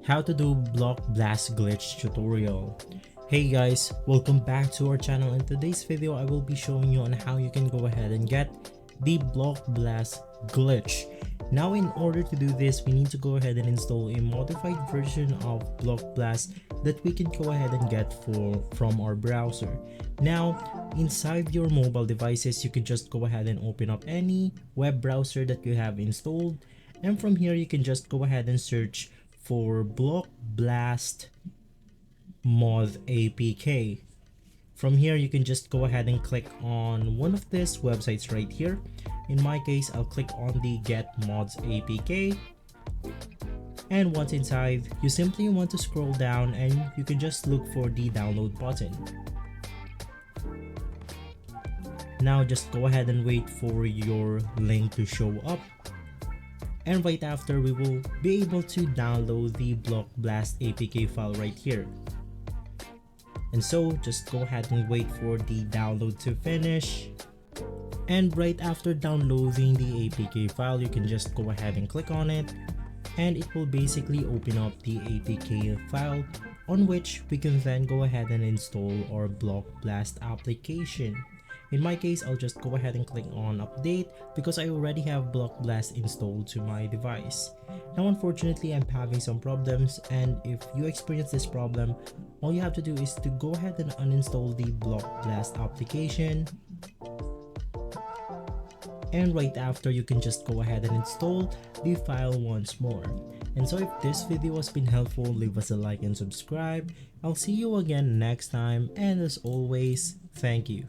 How to do block blast glitch tutorial. Hey guys, welcome back to our channel. In today's video I will be showing you on how you can go ahead and get the block blast glitch. Now in order to do this, we need to go ahead and install a modified version of block blast that we can go ahead and get from our browser. Now inside your mobile devices, you can just go ahead and open up any web browser that you have installed, and from here you can just go ahead and search for block blast mod apk. From here you can just go ahead and click on one of these websites right here. In my case, I'll click on the get mods apk, and once inside, you simply want to scroll down and you can just look for the download button. Now just go ahead and wait for your link to show up, and right after we will be able to download the block blast apk file right here. And so just go ahead and wait for the download to finish, and right after downloading the apk file, you can just go ahead and click on it, and it will basically open up the apk file on which we can then go ahead and install our block blast application. In my case, I'll just go ahead and click on update because I already have block blast installed to my device. Now unfortunately, I'm having some problems, and if you experience this problem, all you have to do is to go ahead and uninstall the block blast application, and right after you can just go ahead and install the file once more. And so if this video has been helpful, leave us a like and subscribe. I'll see you again next time, and as always, thank you.